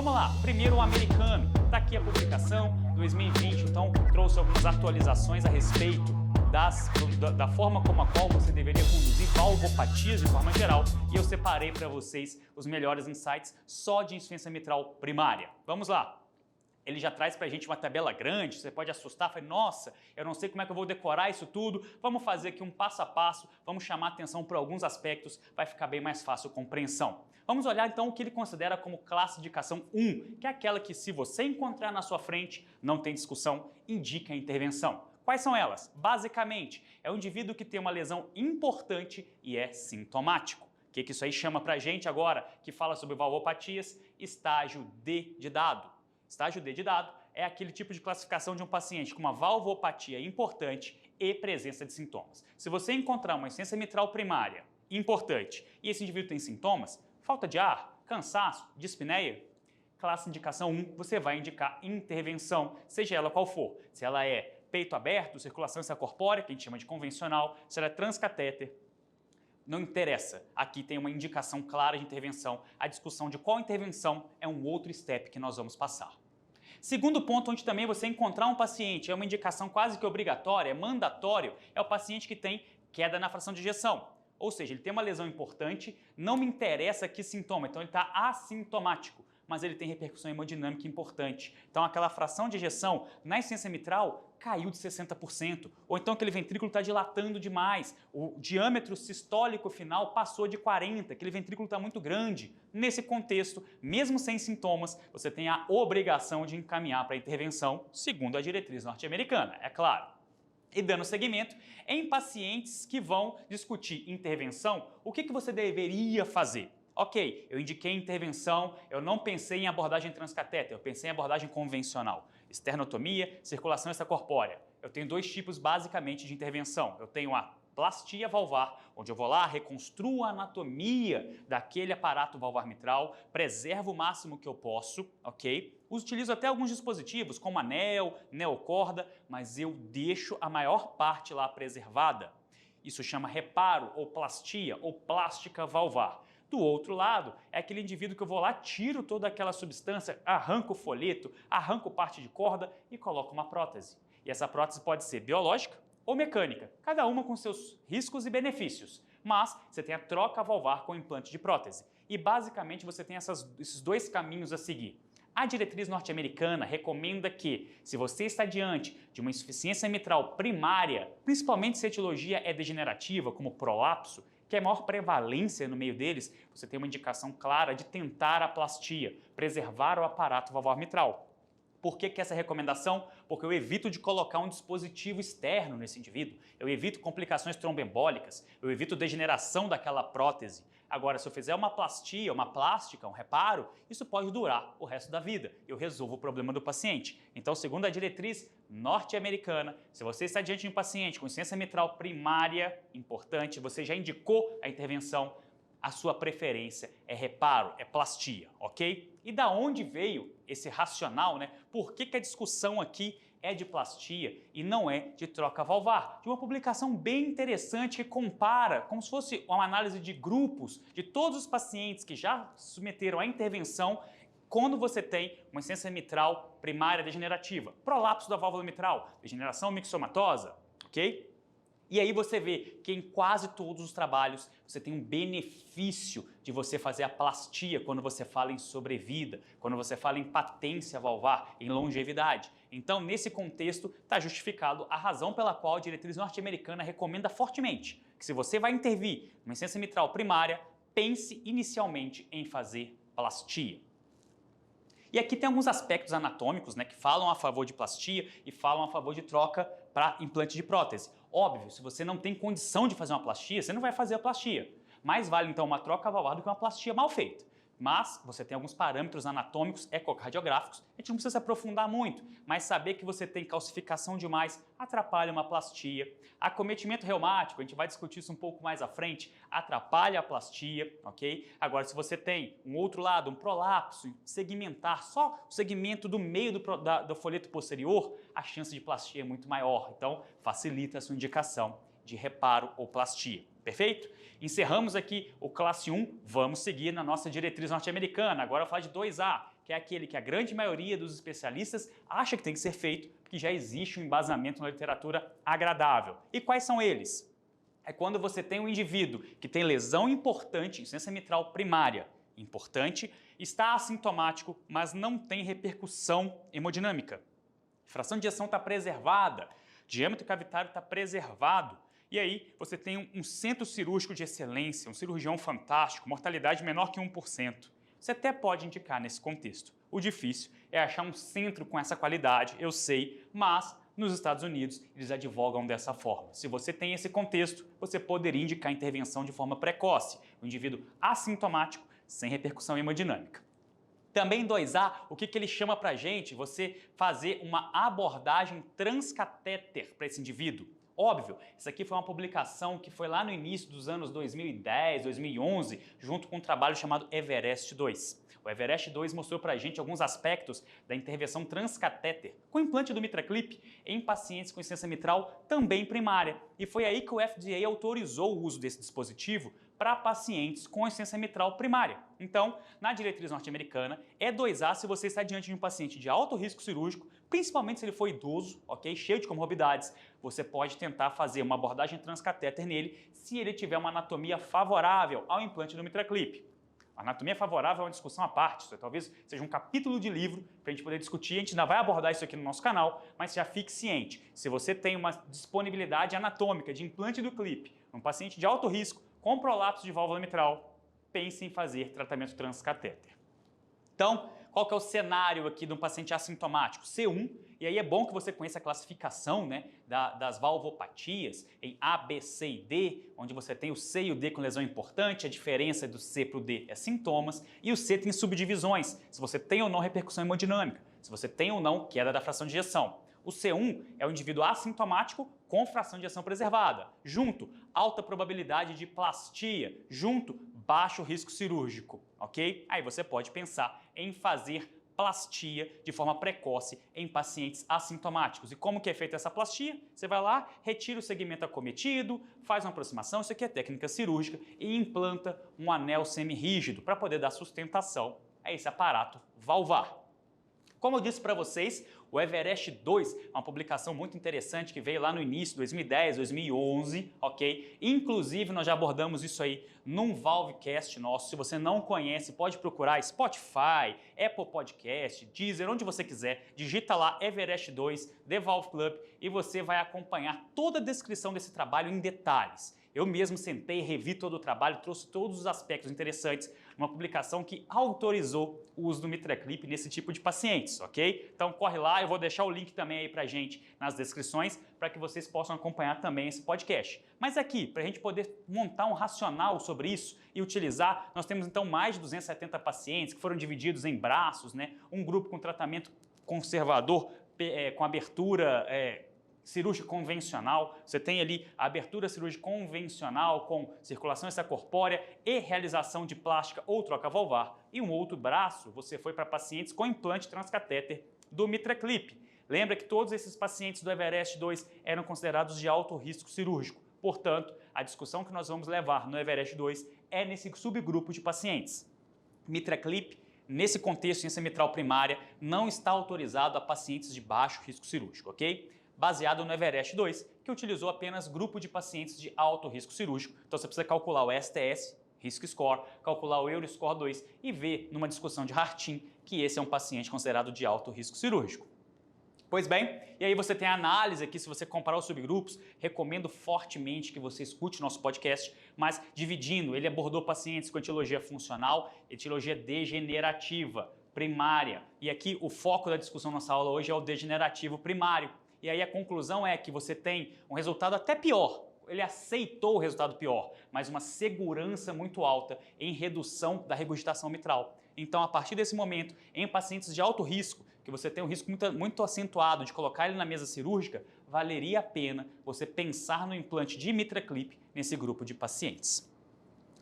Vamos lá, primeiro o americano. Está aqui a publicação 2020, então trouxe algumas atualizações a respeito da forma como a qual você deveria conduzir valvopatias de forma geral, e eu separei para vocês os melhores insights só de insuficiência mitral primária. Vamos lá! Ele já traz para a gente uma tabela grande, você pode assustar, fala, nossa, eu não sei como é que eu vou decorar isso tudo, vamos fazer aqui um passo a passo, vamos chamar atenção para alguns aspectos, vai ficar bem mais fácil a compreensão. Vamos olhar então o que ele considera como classificação 1, que é aquela que se você encontrar na sua frente, não tem discussão, indica a intervenção. Quais são elas? Basicamente, é um indivíduo que tem uma lesão importante e é sintomático. O que isso aí chama pra gente agora, que fala sobre valvopatias? Estágio D de dado. Estágio D de dado é aquele tipo de classificação de um paciente com uma valvopatia importante e presença de sintomas. Se você encontrar uma insuficiência mitral primária importante e esse indivíduo tem sintomas, falta de ar, cansaço, dispneia, classe indicação 1, você vai indicar intervenção, seja ela qual for. Se ela é peito aberto, circulação extracorpórea, que a gente chama de convencional, se ela é transcatéter, não interessa. Aqui tem uma indicação clara de intervenção. A discussão de qual intervenção é um outro step que nós vamos passar. Segundo ponto, onde também você encontrar um paciente, é uma indicação quase que obrigatória, é mandatório, é o paciente que tem queda na fração de ejeção. Ou seja, ele tem uma lesão importante, não me interessa que sintoma, então ele está assintomático, mas ele tem repercussão hemodinâmica importante. Então aquela fração de ejeção na insuficiência mitral caiu de 60%, ou então aquele ventrículo está dilatando demais, o diâmetro sistólico final passou de 40, aquele ventrículo está muito grande. Nesse contexto, mesmo sem sintomas, você tem a obrigação de encaminhar para a intervenção, segundo a diretriz norte-americana, é claro. E dando seguimento, em pacientes que vão discutir intervenção, o que você deveria fazer? Ok, eu indiquei intervenção, eu não pensei em abordagem transcatéter, eu pensei em abordagem convencional. Esternotomia, circulação extracorpórea. Eu tenho dois tipos basicamente de intervenção. Eu tenho a plastia valvar, onde eu vou lá, reconstruo a anatomia daquele aparato valvar mitral, preservo o máximo que eu posso, ok? Utilizo até alguns dispositivos, como anel, neocorda, mas eu deixo a maior parte lá preservada. Isso chama reparo, ou plastia, ou plástica valvar. Do outro lado, é aquele indivíduo que eu vou lá, tiro toda aquela substância, arranco o folheto, arranco parte de corda e coloco uma prótese. E essa prótese pode ser biológica ou mecânica, cada uma com seus riscos e benefícios. Mas você tem a troca valvar com implante de prótese. E basicamente você tem esses dois caminhos a seguir. A diretriz norte-americana recomenda que, se você está diante de uma insuficiência mitral primária, principalmente se a etiologia é degenerativa, como prolapso, que é a maior prevalência no meio deles, você tem uma indicação clara de tentar a plastia, preservar o aparato valvar mitral. Por que essa recomendação? Porque eu evito de colocar um dispositivo externo nesse indivíduo, eu evito complicações tromboembólicas, eu evito degeneração daquela prótese. Agora, se eu fizer uma plastia, uma plástica, um reparo, isso pode durar o resto da vida. Eu resolvo o problema do paciente. Então, segundo a diretriz norte-americana, se você está diante de um paciente com insuficiência mitral primária, importante, você já indicou a intervenção, a sua preferência é reparo, é plastia, ok? E da onde veio esse racional, né? Por que a discussão aqui é de plastia e não é de troca valvar? De uma publicação bem interessante que compara, como se fosse uma análise de grupos de todos os pacientes que já se submeteram à intervenção quando você tem uma insuficiência mitral primária degenerativa, prolapso da válvula mitral, degeneração mixomatosa, ok? E aí você vê que em quase todos os trabalhos você tem um benefício de você fazer a plastia quando você fala em sobrevida, quando você fala em patência valvar, em longevidade. Então, nesse contexto, está justificado a razão pela qual a diretriz norte-americana recomenda fortemente que se você vai intervir numa insuficiência mitral primária, pense inicialmente em fazer plastia. E aqui tem alguns aspectos anatômicos, né, que falam a favor de plastia e falam a favor de troca para implante de prótese. Óbvio, se você não tem condição de fazer uma plastia, você não vai fazer a plastia. Mais vale então uma troca valvar do que uma plastia mal feita. Mas você tem alguns parâmetros anatômicos ecocardiográficos, a gente não precisa se aprofundar muito, mas saber que você tem calcificação demais atrapalha uma plastia. Acometimento reumático, a gente vai discutir isso um pouco mais à frente, atrapalha a plastia, ok? Agora, se você tem um outro lado, um prolapso, segmentar só o segmento do meio do folheto posterior, a chance de plastia é muito maior, então facilita a sua indicação de reparo ou plastia. Perfeito? Encerramos aqui o classe 1, vamos seguir na nossa diretriz norte-americana. Agora eu vou falar de 2A, que é aquele que a grande maioria dos especialistas acha que tem que ser feito, porque já existe um embasamento na literatura agradável. E quais são eles? É quando você tem um indivíduo que tem lesão importante, insuficiência mitral primária, importante, está assintomático, mas não tem repercussão hemodinâmica. Fração de ejeção está preservada, diâmetro cavitário está preservado, e aí você tem um centro cirúrgico de excelência, um cirurgião fantástico, mortalidade menor que 1%. Você até pode indicar nesse contexto. O difícil é achar um centro com essa qualidade, eu sei, mas nos Estados Unidos eles advogam dessa forma. Se você tem esse contexto, você poderia indicar intervenção de forma precoce, o indivíduo assintomático, sem repercussão hemodinâmica. Também 2A, o que ele chama pra gente? Você fazer uma abordagem transcatéter para esse indivíduo. Óbvio, essa aqui foi uma publicação que foi lá no início dos anos 2010, 2011, junto com um trabalho chamado Everest 2. O Everest 2 mostrou pra gente alguns aspectos da intervenção transcatéter com implante do MitraClip em pacientes com insuficiência mitral também primária. E foi aí que o FDA autorizou o uso desse dispositivo para pacientes com insuficiência mitral primária. Então, na diretriz norte-americana, é 2A se você está diante de um paciente de alto risco cirúrgico, principalmente se ele for idoso, ok? Cheio de comorbidades, você pode tentar fazer uma abordagem transcatéter nele se ele tiver uma anatomia favorável ao implante do MitraClip. A anatomia favorável é uma discussão à parte, isso talvez seja um capítulo de livro para a gente poder discutir, a gente ainda vai abordar isso aqui no nosso canal, mas já fique ciente, se você tem uma disponibilidade anatômica de implante do clipe num paciente de alto risco com prolapso de válvula mitral, pense em fazer tratamento transcatéter. Então, qual que é o cenário aqui de um paciente assintomático? C1, e aí é bom que você conheça a classificação, né, das valvopatias em A, B, C e D, onde você tem o C e o D com lesão importante, a diferença do C para o D é sintomas, e o C tem subdivisões, se você tem ou não repercussão hemodinâmica, se você tem ou não queda da fração de ejeção. O C1 é o indivíduo assintomático com fração de ejeção preservada. Junto, alta probabilidade de plastia. Junto, baixo risco cirúrgico, ok? Aí você pode pensar em fazer plastia de forma precoce em pacientes assintomáticos. E como que é feita essa plastia? Você vai lá, retira o segmento acometido, faz uma aproximação, isso aqui é técnica cirúrgica, e implanta um anel semirrígido para poder dar sustentação a esse aparato valvar. Como eu disse para vocês, o Everest 2 é uma publicação muito interessante que veio lá no início, 2010, 2011, ok? Inclusive, nós já abordamos isso aí num Valvecast nosso. Se você não conhece, pode procurar Spotify, Apple Podcast, Deezer, onde você quiser. Digita lá Everest 2, The Valve Club, e você vai acompanhar toda a descrição desse trabalho em detalhes. Eu mesmo sentei, revi todo o trabalho, trouxe todos os aspectos interessantes, uma publicação que autorizou o uso do MitraClip nesse tipo de pacientes, ok? Então corre lá, eu vou deixar o link também aí pra gente nas descrições para que vocês possam acompanhar também esse podcast. Mas aqui, para a gente poder montar um racional sobre isso e utilizar, nós temos então mais de 270 pacientes que foram divididos em braços, né? Um grupo com tratamento conservador, com abertura cirúrgica convencional, você tem ali a abertura cirúrgica convencional com circulação extracorpórea e realização de plástica ou troca valvar. E um outro braço, você foi para pacientes com implante transcatéter do MitraClip. Lembra que todos esses pacientes do Everest 2 eram considerados de alto risco cirúrgico. Portanto, a discussão que nós vamos levar no Everest 2 é nesse subgrupo de pacientes. MitraClip, nesse contexto de insuficiência mitral primária, não está autorizado a pacientes de baixo risco cirúrgico, ok? Baseado no Everest 2, que utilizou apenas grupo de pacientes de alto risco cirúrgico. Então você precisa calcular o STS, Risk Score, calcular o Euroscore 2 e ver numa discussão de Hartin que esse é um paciente considerado de alto risco cirúrgico. Pois bem, e aí você tem a análise aqui, se você comparar os subgrupos, recomendo fortemente que você escute o nosso podcast, mas dividindo, ele abordou pacientes com etiologia funcional, etiologia degenerativa, primária, e aqui o foco da discussão da nossa aula hoje é o degenerativo primário. E aí a conclusão é que você tem um resultado até pior. Ele aceitou o resultado pior, mas uma segurança muito alta em redução da regurgitação mitral. Então, a partir desse momento, em pacientes de alto risco, que você tem um risco muito acentuado de colocar ele na mesa cirúrgica, valeria a pena você pensar no implante de MitraClip nesse grupo de pacientes.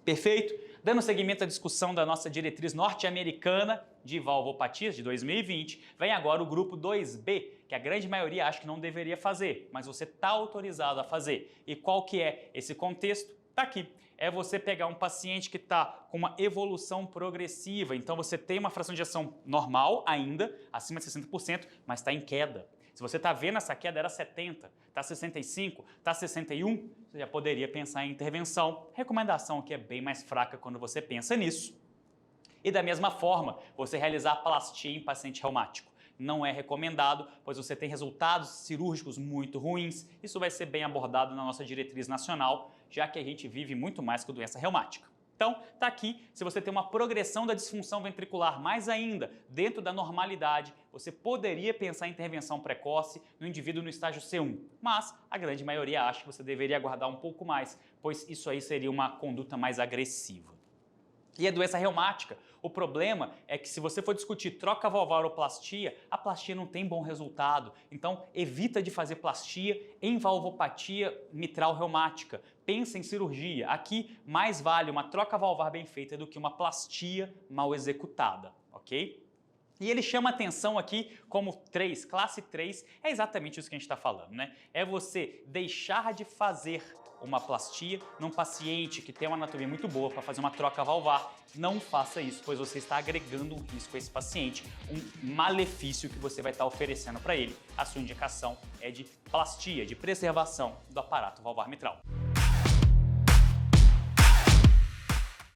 Perfeito? Dando seguimento à discussão da nossa diretriz norte-americana de valvopatias de 2020, vem agora o grupo 2B, que a grande maioria acha que não deveria fazer, mas você está autorizado a fazer. E qual que é esse contexto? Tá aqui. É você pegar um paciente que está com uma evolução progressiva, então você tem uma fração de ejeção normal ainda, acima de 60%, mas está em queda. Se você está vendo essa queda, era 70, está 65, está 61, você já poderia pensar em intervenção. Recomendação aqui é bem mais fraca quando você pensa nisso. E da mesma forma, você realizar plastia em paciente reumático. Não é recomendado, pois você tem resultados cirúrgicos muito ruins. Isso vai ser bem abordado na nossa diretriz nacional, já que a gente vive muito mais com doença reumática. Então, tá aqui, se você tem uma progressão da disfunção ventricular mais ainda, dentro da normalidade, você poderia pensar em intervenção precoce no indivíduo no estágio C1, mas a grande maioria acha que você deveria aguardar um pouco mais, pois isso aí seria uma conduta mais agressiva. E a doença reumática, o problema é que se você for discutir troca valvar ou plastia, a plastia não tem bom resultado. Então evita de fazer plastia em valvopatia mitral reumática. Pensa em cirurgia. Aqui mais vale uma troca valvar bem feita do que uma plastia mal executada, ok? E ele chama atenção aqui como 3, classe 3, é exatamente isso que a gente está falando, né? É você deixar de fazer uma plastia num paciente que tem uma anatomia muito boa para fazer uma troca valvar. Não faça isso, pois você está agregando um risco a esse paciente, um malefício que você vai estar oferecendo para ele. A sua indicação é de plastia, de preservação do aparato valvar mitral.